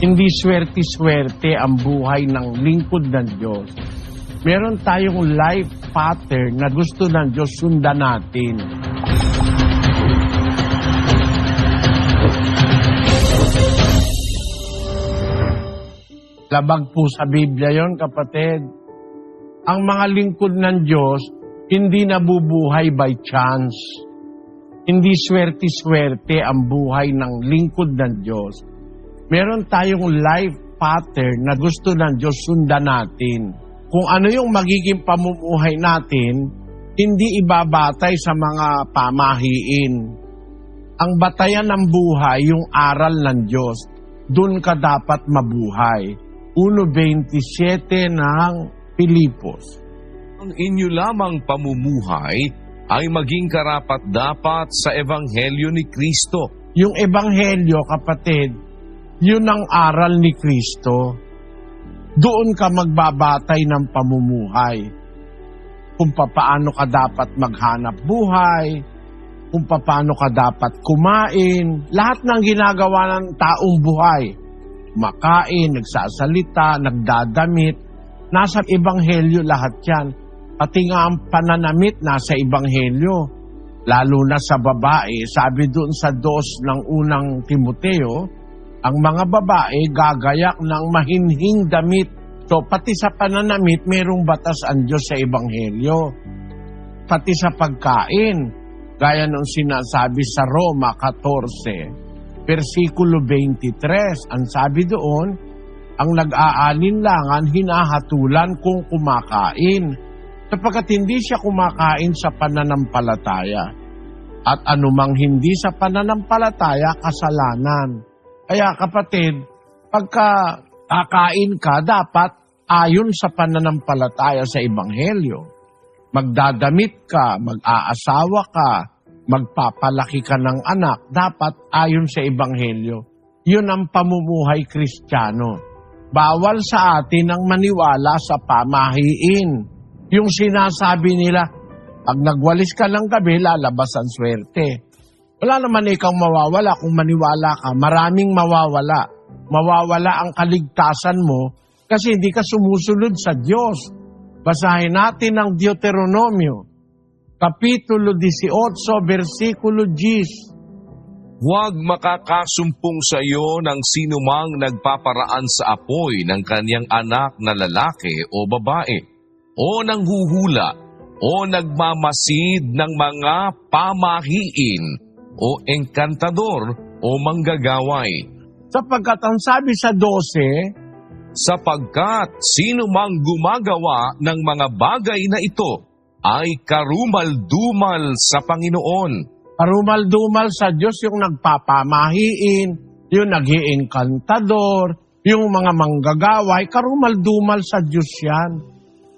Hindi swerte-swerte ang buhay ng lingkod ng Diyos. Meron tayong life pattern na gusto ng Diyos sundan natin. Labag po sa Biblia yon, kapatid. Ang mga lingkod ng Diyos, hindi nabubuhay by chance. Hindi swerte-swerte ang buhay ng lingkod ng Diyos. Meron tayong life pattern na gusto ng Diyos sundan natin. Kung ano yung magiging pamumuhay natin, hindi ibabatay sa mga pamahiin. Ang batayan ng buhay, yung aral ng Diyos, doon ka dapat mabuhay. 1:27 ng Pilipos. Ang inyo lamang pamumuhay ay maging karapat-dapat sa Ebanghelyo ni Kristo. Yung Ebanghelyo, kapatid, yun ang aral ni Kristo. Doon ka magbabatay ng pamumuhay. Kung paano ka dapat maghanap buhay, kung paano ka dapat kumain, lahat ng ginagawa ng taong buhay. Makain, nagsasalita, nagdadamit, nasa Ebanghelyo lahat yan. Pati nga ang pananamit nasa Ebanghelyo. Lalo na sa babae, sabi doon sa 2 ng unang Timoteo, ang mga babae gagayak ng mahinhing damit. So pati sa pananamit, mayroong batas ang Diyos sa Ebanghelyo. Pati sa pagkain, gaya ng sinasabi sa Roma 14, versikulo 23, ang sabi doon, ang nag-aalinlangan hinahatulan kung kumakain, sapagkat hindi siya kumakain sa pananampalataya. At anumang hindi sa pananampalataya, kasalanan. Kaya kapatid, pagka kakain ka, dapat ayon sa pananampalataya sa Ebanghelyo. Magdadamit ka, mag-aasawa ka, magpapalaki ka ng anak, dapat ayon sa Ebanghelyo. Yun ang pamumuhay Kristiyano. Bawal sa atin ang maniwala sa pamahiin. Yung sinasabi nila, pag nagwalis ka ng gabi, lalabas ang swerte. Wala naman ikaw mawawala kung maniwala ka. Maraming mawawala. Mawawala ang kaligtasan mo kasi hindi ka sumusunod sa Diyos. Basahin natin ang Deuteronomio, Kapitulo 18, versikulo 10. Huwag makakasumpong sa iyo ng sinumang nagpaparaan sa apoy ng kanyang anak na lalaki o babae, o nanghuhula, o nagmamasid ng mga pamahiin, o engkantador, o manggagaway. Sapagkat ang sabi sa 12, sapagkat sino mang gumagawa ng mga bagay na ito ay karumal-dumal sa Panginoon. karumal-dumal sa Diyos yung nagpapamahiin, yung nag-iengkantador, yung mga manggagaway, karumal-dumal sa Diyos yan.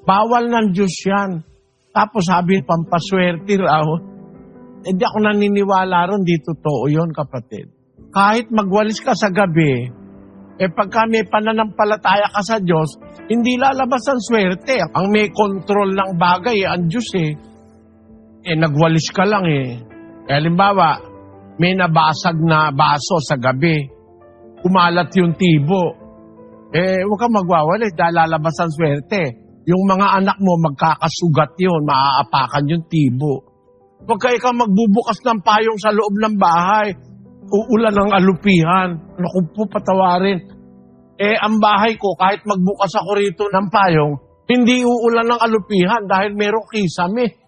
Bawal ng Diyos yan. Tapos sabi, pampaswerte raw. Hindi ako naniniwala ron, di totoo yun, kapatid. Kahit magwalis ka sa gabi, pagka may pananampalataya ka sa Diyos, hindi lalabas ang swerte. Ang may kontrol ng bagay, ang Diyos nagwalis ka lang halimbawa, may nabasag na baso sa gabi, kumalat yung tibo. Huwag kang magwawalis dahil lalabas ang swerte. Yung mga anak mo, magkakasugat yun, maaapakan yung tibo. Huwag ka ikaw magbubukas ng payong sa loob ng bahay, uulan ng alupihan. Naku po, patawarin. Ang bahay ko, kahit magbukas ako rito ng payong, hindi uulan ng alupihan dahil merong kisame.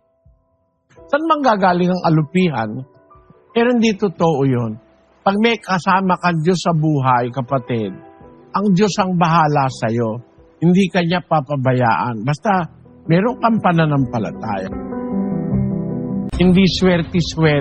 Saan manggagaling ang alupihan? Pero hindi totoo yun. Pag may kasama ka Diyos sa buhay, kapatid, ang Diyos ang bahala sa'yo. Hindi ka niya papabayaan. Basta meron kang pananampalataya. Hindi swerte-swerte.